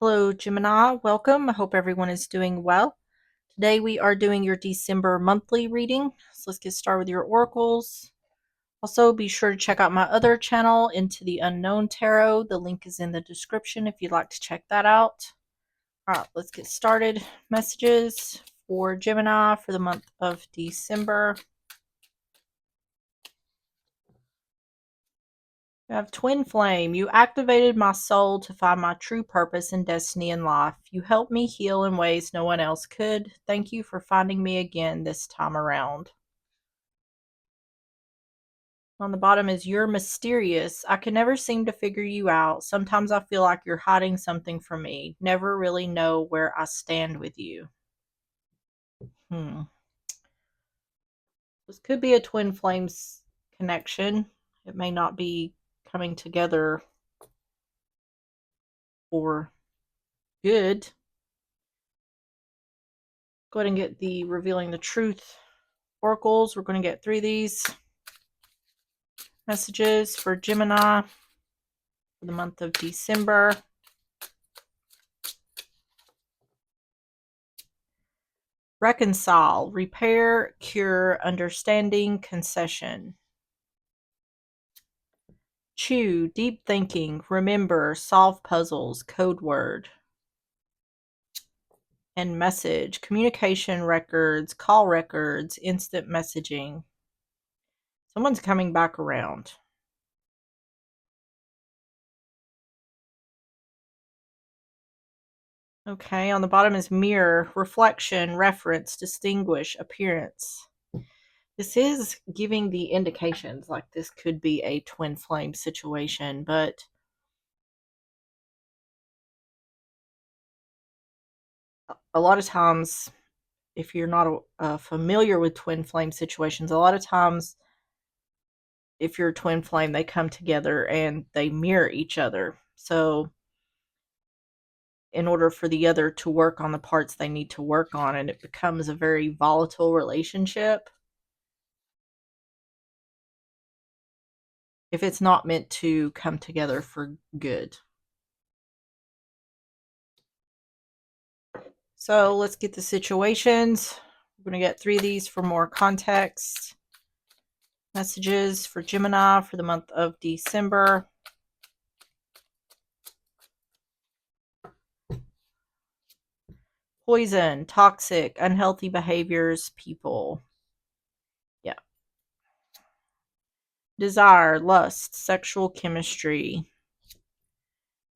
Hello, Gemini. Welcome. I hope everyone is doing well. Today we are doing your December monthly reading. So let's get started with your oracles. Also, be sure to check out my other channel, Into the Unknown Tarot. The link is in the description if you'd like to check that out. All right, let's get started. Messages for Gemini for the month of December. You have Twin Flame. You activated my soul to find my true purpose and destiny in life. You helped me heal in ways no one else could. Thank you for finding me again this time around. On the bottom is You're mysterious. I can never seem to figure you out. Sometimes I feel like you're hiding something from me. Never really know where I stand with you. This could be a twin flames connection. It may not be coming together for good. Go ahead and get the Revealing the Truth oracles. We're going to get 3 of these messages for Gemini for the month of December. Reconcile, repair, cure, understanding, concession. Chew, deep thinking, remember, solve puzzles, code word. And message, communication records, call records, instant messaging. Someone's coming back around. Okay, on the bottom is mirror, reflection, reference, distinguish, appearance. This is giving the indications like this could be a twin flame situation, but a lot of times, if you're not familiar with twin flame situations, a lot of times, if you're a twin flame, they come together and they mirror each other. So, in order for the other to work on the parts they need to work on, and it becomes a very volatile relationship if it's not meant to come together for good. So let's get the situations. We're going to get 3 of these for more context. Messages for Gemini for the month of December. Poison, toxic, unhealthy behaviors, people. Yeah. Desire, lust, sexual chemistry.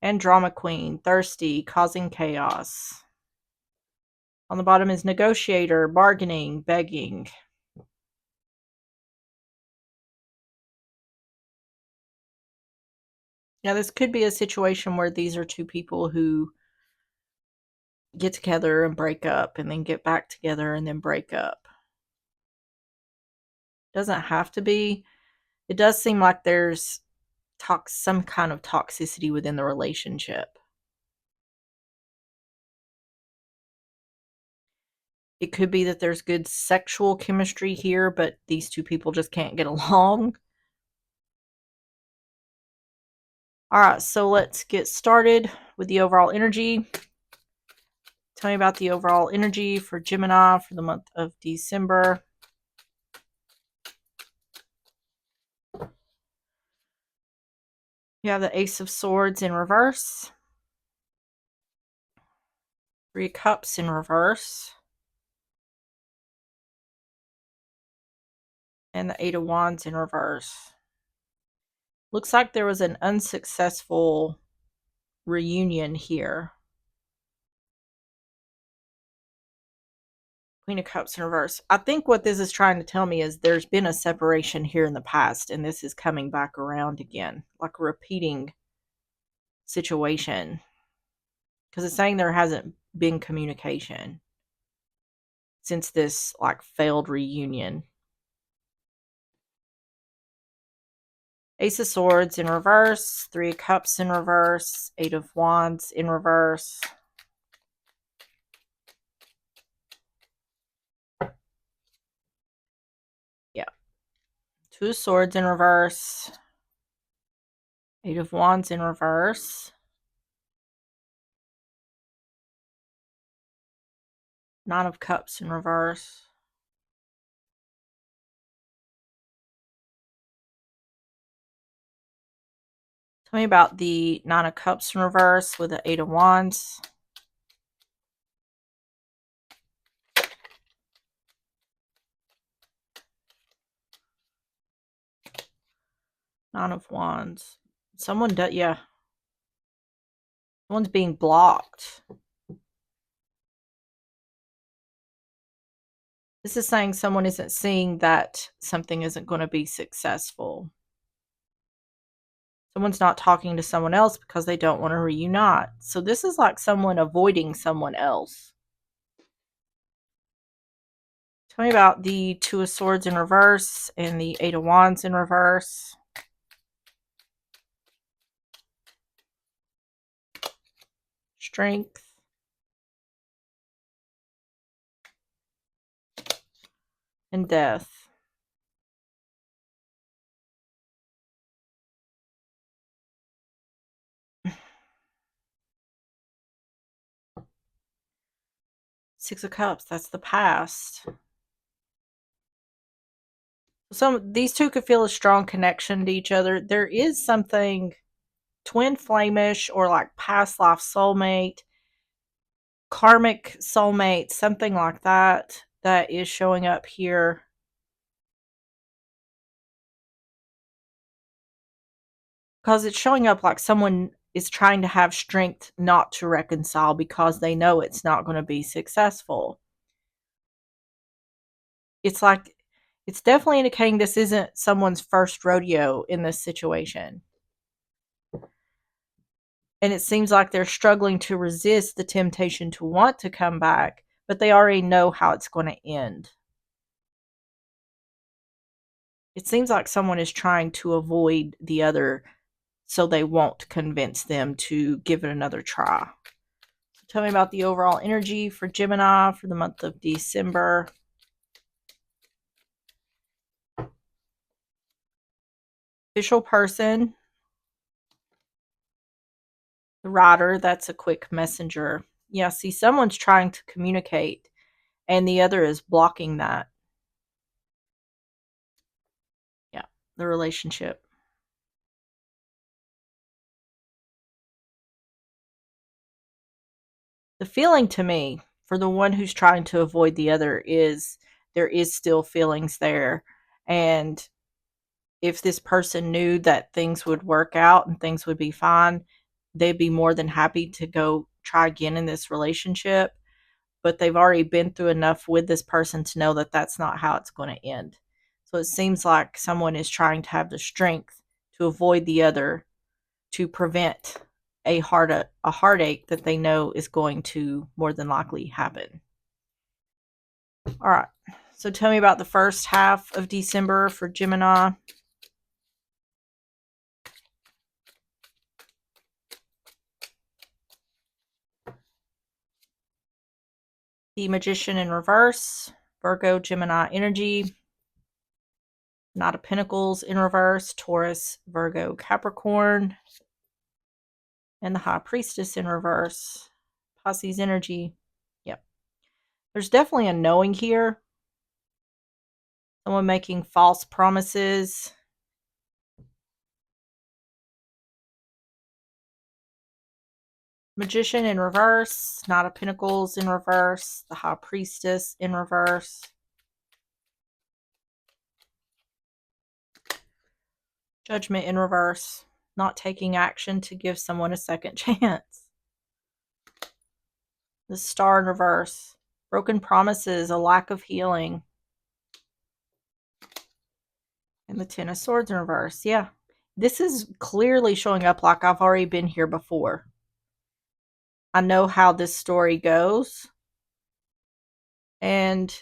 And drama queen, thirsty, causing chaos. On the bottom is negotiator, bargaining, begging. Now, this could be a situation where these are 2 people who get together and break up and then get back together and then break up. Doesn't have to be. It does seem like there's some kind of toxicity within the relationship. It could be that there's good sexual chemistry here, but these 2 people just can't get along. All right, so let's get started with the overall energy. Tell me about the overall energy for Gemini for the month of December. You have the Ace of Swords in reverse. 3 Cups in reverse. And the 8 of Wands in reverse. Looks like there was an unsuccessful reunion here. Queen of Cups in reverse. I think what this is trying to tell me is there's been a separation here in the past, and this is coming back around again, like a repeating situation. Because it's saying there hasn't been communication since this like failed reunion. Ace of Swords in reverse, 3 of Cups in reverse, 8 of Wands in reverse. Yeah. 2 of Swords in reverse, 8 of Wands in reverse. Nine of Cups in reverse. Tell me about the Nine of Cups in reverse with the Eight of Wands. Nine of Wands. Someone does, yeah. Someone's being blocked. This is saying someone isn't seeing that something isn't going to be successful. Someone's not talking to someone else because they don't want to reunite. So this is like someone avoiding someone else. Tell me about the Two of Swords in reverse and the Eight of Wands in reverse. Strength. And Death. Six of Cups, that's the past. These two could feel a strong connection to each other. There is something twin flamish or like past life soulmate, karmic soulmate, something like that, that is showing up here. Because it's showing up like someone is trying to have strength not to reconcile because they know it's not going to be successful. It's like, it's definitely indicating this isn't someone's first rodeo in this situation. And it seems like they're struggling to resist the temptation to want to come back, but they already know how it's going to end. It seems like someone is trying to avoid the other so they won't convince them to give it another try. So tell me about the overall energy for Gemini for the month of December. Official person. The rider, that's a quick messenger. Yeah, see, someone's trying to communicate and the other is blocking that. Yeah, the relationship. The feeling to me for the one who's trying to avoid the other is there is still feelings there. And if this person knew that things would work out and things would be fine, they'd be more than happy to go try again in this relationship. But they've already been through enough with this person to know that that's not how it's going to end. So it seems like someone is trying to have the strength to avoid the other to prevent a heartache that they know is going to more than likely happen. All right. So tell me about the first half of December for Gemini. The Magician in reverse, Virgo, Gemini energy. Knight of Pentacles in reverse, Taurus, Virgo, Capricorn. And the High Priestess in reverse, Pisces energy. Yep. There's definitely a knowing here. Someone making false promises. Magician in reverse, Knight of Pentacles in reverse, the High Priestess in reverse. Judgment in reverse, not taking action to give someone a second chance. The Star in reverse, broken promises, a lack of healing. And the Ten of Swords in reverse. Yeah, this is clearly showing up like I've already been here before. I know how this story goes. And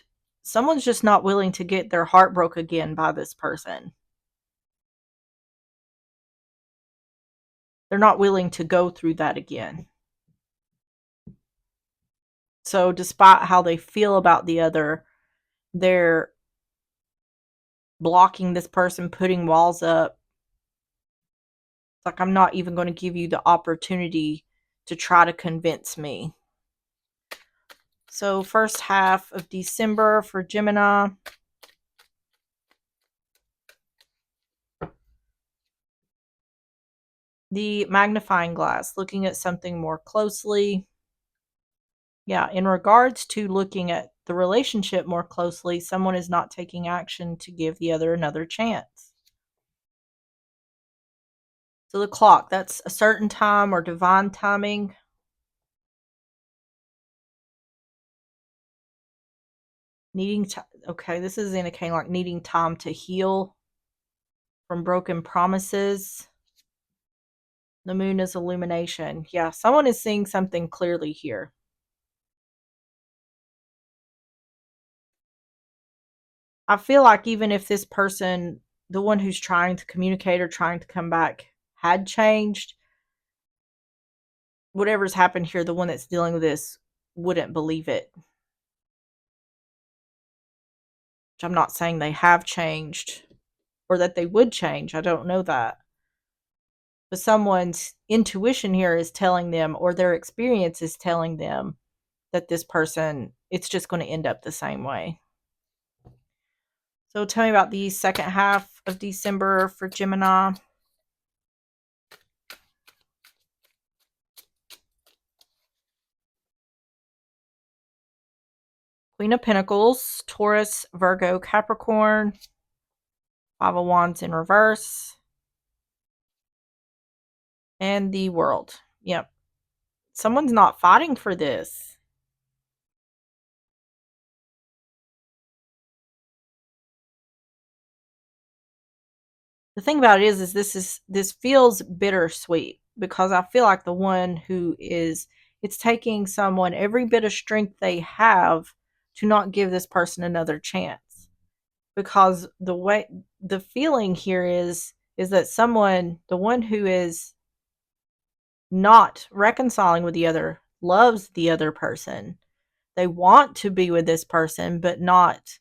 someone's just not willing to get their heart broke again by this person. They're not willing to go through that again. So despite how they feel about the other, they're blocking this person, putting walls up. It's like, I'm not even going to give you the opportunity to try to convince me. So first half of December for Gemini. The magnifying glass, looking at something more closely. Yeah, in regards to looking at the relationship more closely, someone is not taking action to give the other another chance. So the clock, that's a certain time or divine timing. Needing to, okay, this is indicating like needing time to heal from broken promises. The moon is illumination. Yeah, someone is seeing something clearly here. I feel like even if this person, the one who's trying to communicate or trying to come back, had changed, whatever's happened here, the one that's dealing with this wouldn't believe it. Which I'm not saying they have changed or that they would change. I don't know that. But someone's intuition here is telling them, or their experience is telling them, that this person, it's just going to end up the same way. So tell me about the second half of December for Gemini. Queen of Pentacles, Taurus, Virgo, Capricorn, Five of Wands in reverse, and the World. Yep. Someone's not fighting for this. The thing about it is this feels bittersweet because I feel like the one who is, it's taking someone every bit of strength they have to not give this person another chance. Because the feeling here is that someone, the one who is not reconciling with the other, loves the other person. They want to be with this person, but not,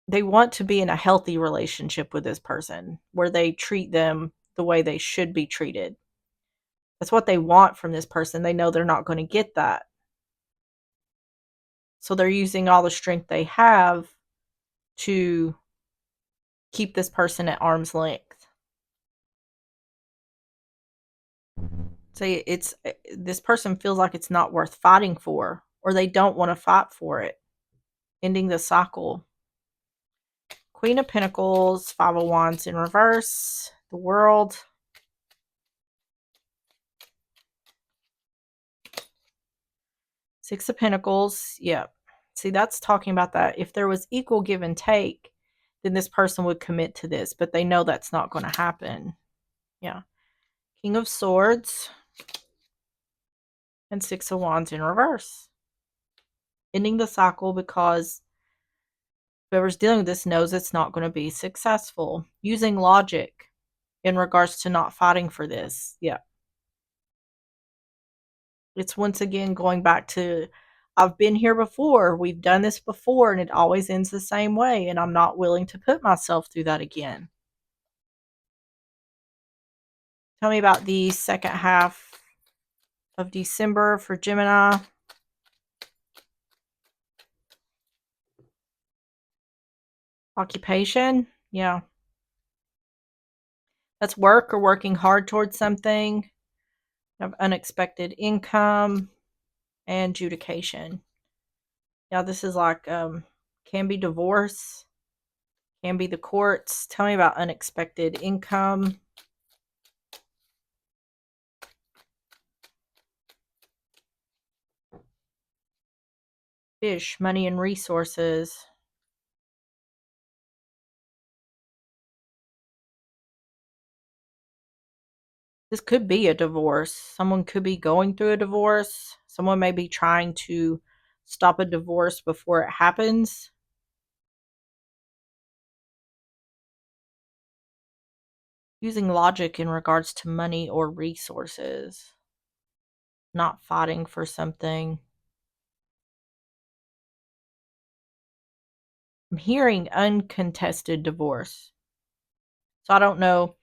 they want to be in a healthy relationship with this person where they treat them the way they should be treated. That's what they want from this person. They know they're not going to get that. So they're using all the strength they have to keep this person at arm's length. Say it's, this person feels like it's not worth fighting for, or they don't want to fight for it. Ending the cycle. Queen of Pentacles, Five of Wands in reverse, the World. Six of Pentacles, yeah. See, that's talking about that. If there was equal give and take, then this person would commit to this, but they know that's not going to happen. Yeah. King of Swords and Six of Wands in reverse. Ending the cycle because whoever's dealing with this knows it's not going to be successful. Using logic in regards to not fighting for this. Yeah. It's once again going back to, I've been here before. We've done this before, and it always ends the same way. And I'm not willing to put myself through that again. Tell me about the second half of December for Gemini. Occupation. Yeah. That's work or working hard towards something. You have unexpected income and adjudication. Yeah, this is like, can be divorce, can be the courts. Tell me about unexpected income. Fish, money and resources. This could be a divorce. Someone could be going through a divorce. Someone may be trying to stop a divorce before it happens. Using logic in regards to money or resources. Not fighting for something. I'm hearing uncontested divorce. So I don't know.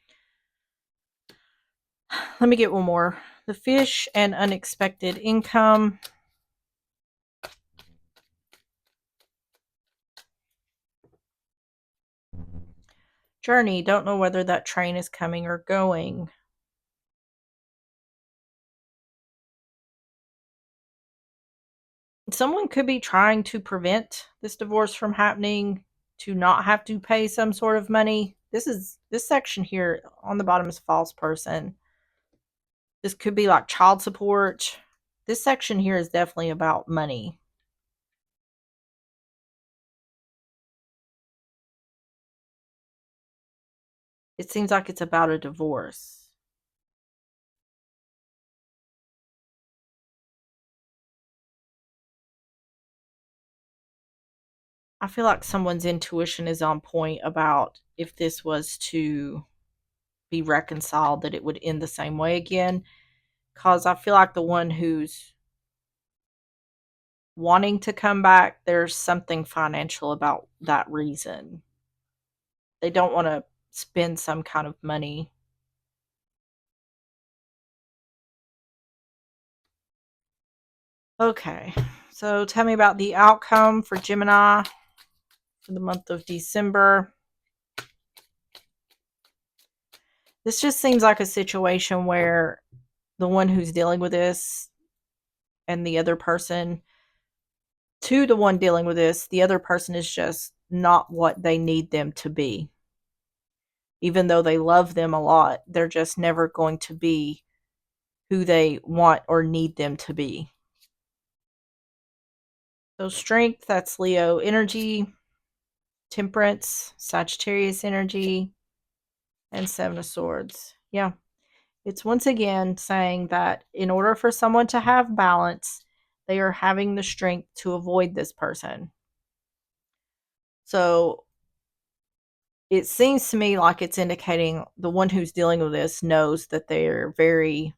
Let me get one more. The fish and unexpected income. Journey, don't know whether that train is coming or going. Someone could be trying to prevent this divorce from happening, to not have to pay some sort of money. This section here on the bottom is false person. This could be like child support. This section here is definitely about money. It seems like it's about a divorce. I feel like someone's intuition is on point about if this was to be reconciled, that it would end the same way again. Because I feel like the one who's wanting to come back, there's something financial about that reason. They don't want to spend some kind of money. Okay, so tell me about the outcome for Gemini for the month of December. This just seems like a situation where the one who's dealing with this and the other person, to the one dealing with this, the other person is just not what they need them to be. Even though they love them a lot, they're just never going to be who they want or need them to be. So strength, that's Leo energy, temperance, Sagittarius energy, and Seven of Swords. Yeah. It's once again saying that in order for someone to have balance, they are having the strength to avoid this person. So it seems to me like it's indicating the one who's dealing with this knows that they're very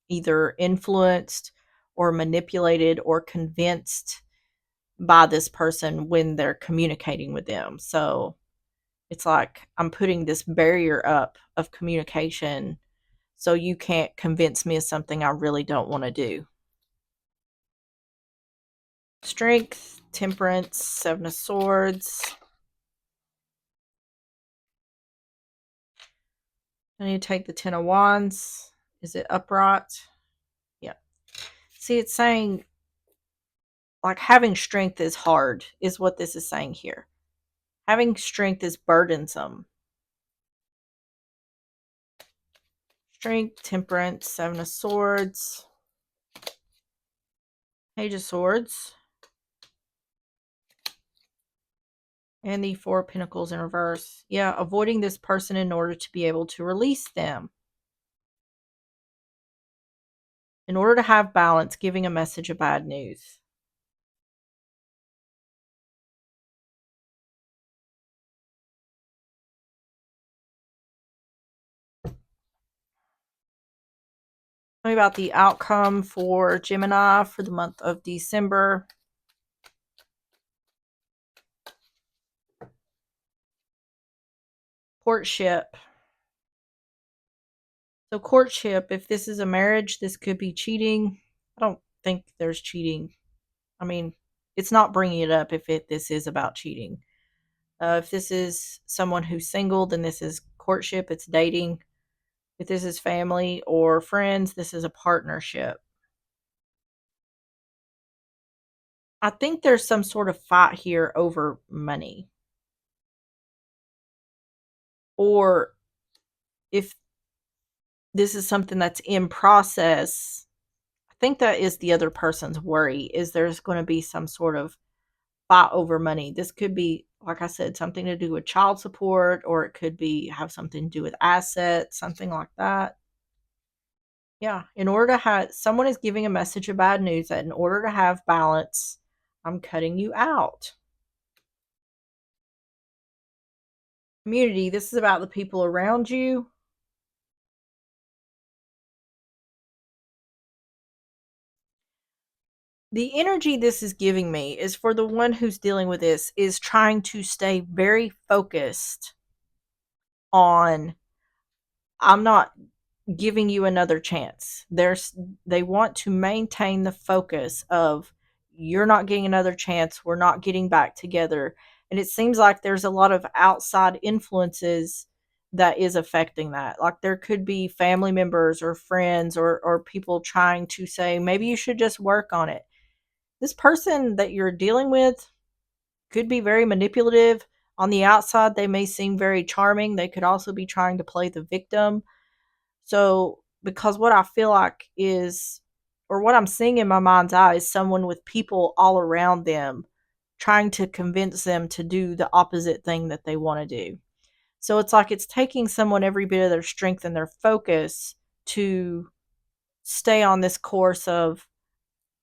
either influenced or manipulated or convinced by this person when they're communicating with them. So it's like I'm putting this barrier up of communication so you can't convince me of something I really don't want to do. Strength, temperance, Seven of Swords. I need to take the Ten of Wands. Is it upright? Yeah. See, it's saying like having strength is hard, is what this is saying here. Having strength is burdensome. Strength, temperance, Seven of Swords, Page of Swords, and the Four of Pentacles in reverse. Yeah, avoiding this person in order to be able to release them. In order to have balance, giving a message of bad news. Tell me about the outcome for Gemini for the month of December. Courtship. So courtship, if this is a marriage, this could be cheating. I don't think there's cheating. I mean, it's not bringing it up if this is about cheating. If this is someone who's single, then this is courtship. It's dating. If this is family or friends, this is a partnership. I think there's some sort of fight here over money. Or if this is something that's in process, I think that is the other person's worry, is there's going to be some sort of fight over money. This could be, like I said, something to do with child support, or it could be have something to do with assets, something like that. Yeah, in order to have, someone is giving a message of bad news that in order to have balance, I'm cutting you out. Community, this is about the people around you. The energy this is giving me is for the one who's dealing with this is trying to stay very focused on, I'm not giving you another chance. They want to maintain the focus of, you're not getting another chance, we're not getting back together. And it seems like there's a lot of outside influences that is affecting that. Like there could be family members or friends or people trying to say, maybe you should just work on it. This person that you're dealing with could be very manipulative. On the outside, they may seem very charming. They could also be trying to play the victim. So, because what I feel like is, or what I'm seeing in my mind's eye, is someone with people all around them trying to convince them to do the opposite thing that they want to do. So it's like it's taking someone every bit of their strength and their focus to stay on this course of,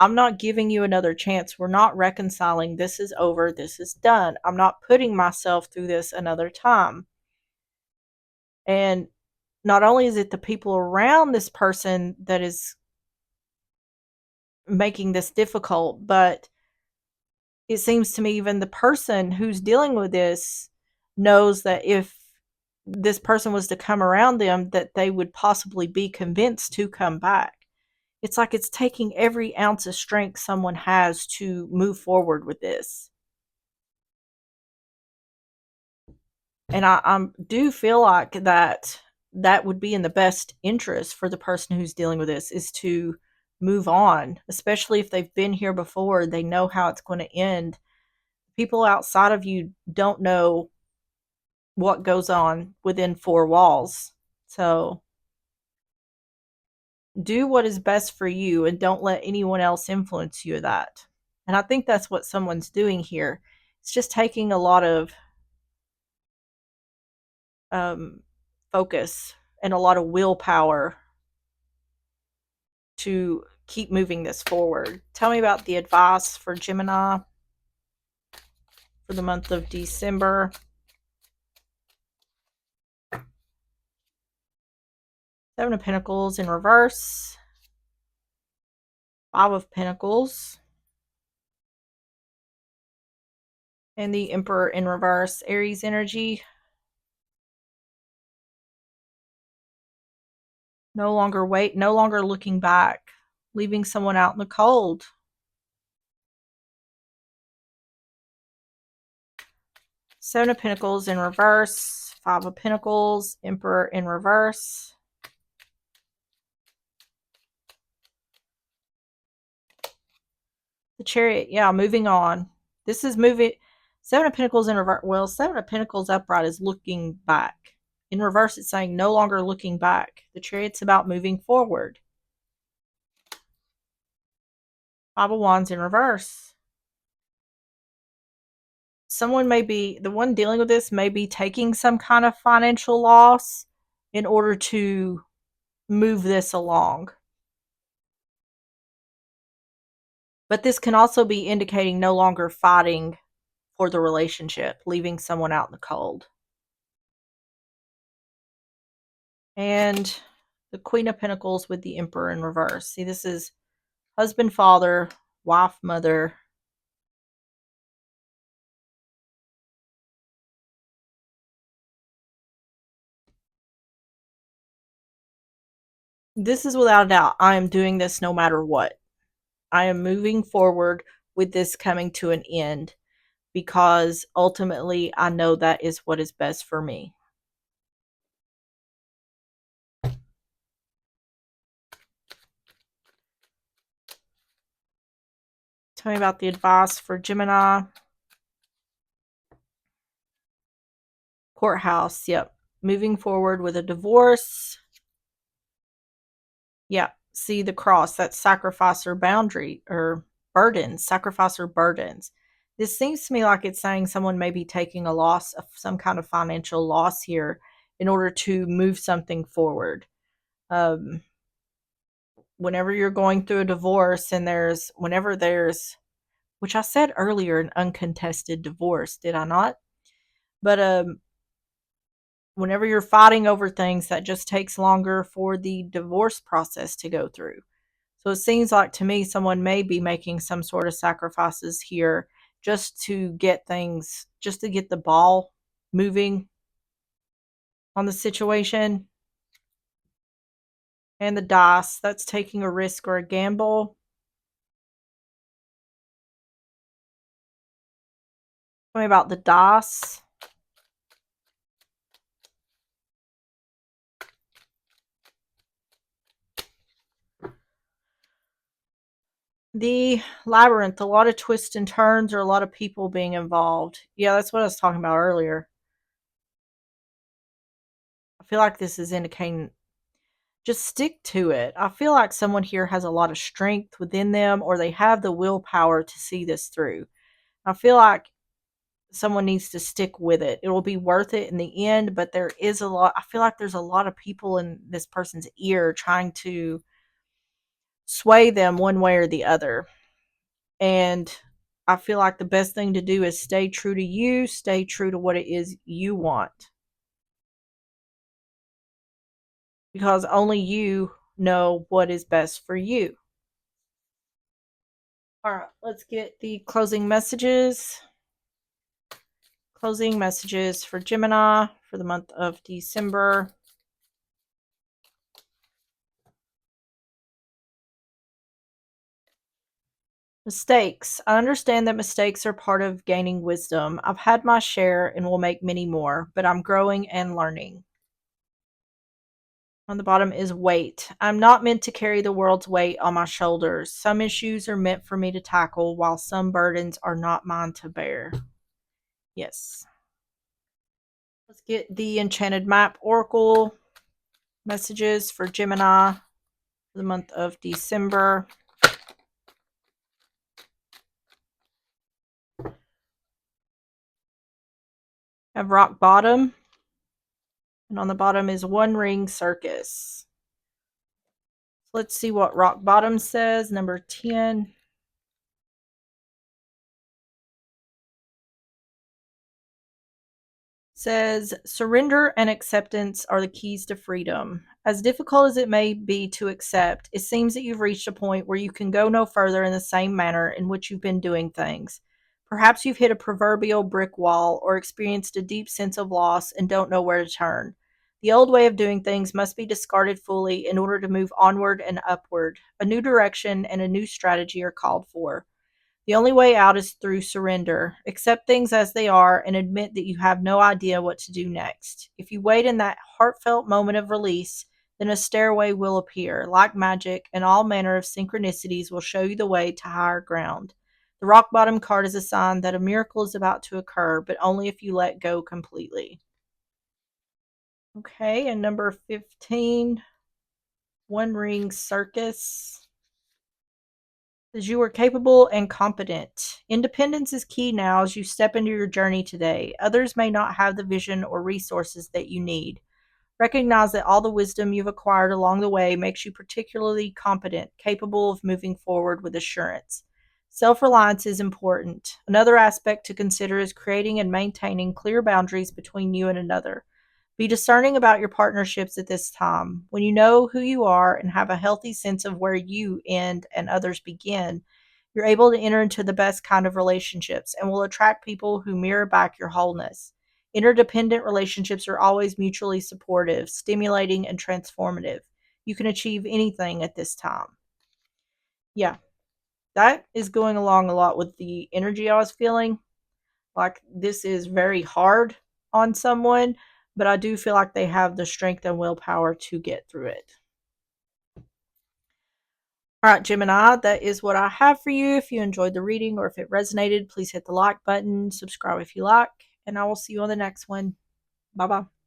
I'm not giving you another chance. We're not reconciling. This is over. This is done. I'm not putting myself through this another time. And not only is it the people around this person that is making this difficult, but it seems to me even the person who's dealing with this knows that if this person was to come around them, that they would possibly be convinced to come back. It's like it's taking every ounce of strength someone has to move forward with this. And I do feel like that would be in the best interest for the person who's dealing with this, is to move on, especially if they've been here before. They know how it's going to end. People outside of you don't know what goes on within four walls. So do what is best for you and don't let anyone else influence you that. And I think that's what someone's doing here. It's just taking a lot of um, focus and a lot of willpower to keep moving this forward. Tell me about the advice for Gemini for the month of December. Seven of Pentacles in reverse. Five of Pentacles. And the Emperor in reverse. Aries energy. No longer wait, no longer looking back. Leaving someone out in the cold. Seven of Pentacles in reverse. Five of Pentacles. Emperor in reverse. The Chariot, yeah, moving on. This is moving. Seven of Pentacles in reverse. Well, Seven of Pentacles upright is looking back. In reverse, it's saying no longer looking back. The Chariot's about moving forward. Five of Wands in reverse. Someone may be, the one dealing with this may be taking some kind of financial loss in order to move this along. But this can also be indicating no longer fighting for the relationship, leaving someone out in the cold. And the Queen of Pentacles with the Emperor in reverse. See, this is husband, father, wife, mother. This is without a doubt. I am doing this no matter what. I am moving forward with this coming to an end because ultimately I know that is what is best for me. Tell me about the advice for Gemini. Courthouse, yep. Moving forward with a divorce. Yeah, see the cross, that's sacrifice or boundary or burdens, sacrifice or burdens. This seems to me like it's saying someone may be taking a loss, of some kind of financial loss here in order to move something forward. Um, Whenever you're going through a divorce and whenever there's, which I said earlier, an uncontested divorce, did I not? But whenever you're fighting over things, that just takes longer for the divorce process to go through. So it seems like to me someone may be making some sort of sacrifices here just to get things, just to get the ball moving on the situation. And the dice, that's taking a risk or a gamble. Tell me about the dice. The labyrinth, a lot of twists and turns or a lot of people being involved. Yeah, that's what I was talking about earlier. I feel like this is indicating just stick to it. I feel like someone here has a lot of strength within them or they have the willpower to see this through. I feel like someone needs to stick with it. It will be worth it in the end, but there is a lot. I feel like there's a lot of people in this person's ear trying to sway them one way or the other. And I feel like the best thing to do is stay true to you, stay true to what it is you want. Because only you know what is best for you. All right, let's get the closing messages. Closing messages for Gemini for the month of December. Mistakes. I understand that mistakes are part of gaining wisdom. I've had my share and will make many more, but I'm growing and learning. On the bottom is weight. I'm not meant to carry the world's weight on my shoulders. Some issues are meant for me to tackle, while some burdens are not mine to bear. Yes. Let's get the Enchanted Map Oracle messages for Gemini for the month of December. I have Rock Bottom. And on the bottom is One Ring Circus. Let's see what Rock Bottom says. Number 10. Says surrender and acceptance are the keys to freedom. As difficult as it may be to accept, it seems that you've reached a point where you can go no further in the same manner in which you've been doing things. Perhaps you've hit a proverbial brick wall or experienced a deep sense of loss and don't know where to turn. The old way of doing things must be discarded fully in order to move onward and upward. A new direction and a new strategy are called for. The only way out is through surrender. Accept things as they are and admit that you have no idea what to do next. If you wait in that heartfelt moment of release, then a stairway will appear. Like magic, and all manner of synchronicities will show you the way to higher ground. The rock bottom card is a sign that a miracle is about to occur, but only if you let go completely. Okay, and number 15, One Ring Circus. Says you are capable and competent. Independence is key now as you step into your journey today. Others may not have the vision or resources that you need. Recognize that all the wisdom you've acquired along the way makes you particularly competent, capable of moving forward with assurance. Self reliance is important. Another aspect to consider is creating and maintaining clear boundaries between you and another. Be discerning about your partnerships at this time. When you know who you are and have a healthy sense of where you end and others begin, you're able to enter into the best kind of relationships and will attract people who mirror back your wholeness. Interdependent relationships are always mutually supportive, stimulating, and transformative. You can achieve anything at this time. Yeah, that is going along a lot with the energy I was feeling. Like this is very hard on someone, but I do feel like they have the strength and willpower to get through it. All right, Gemini, that is what I have for you. If you enjoyed the reading or if it resonated, please hit the like button, subscribe if you like, and I will see you on the next one. Bye bye.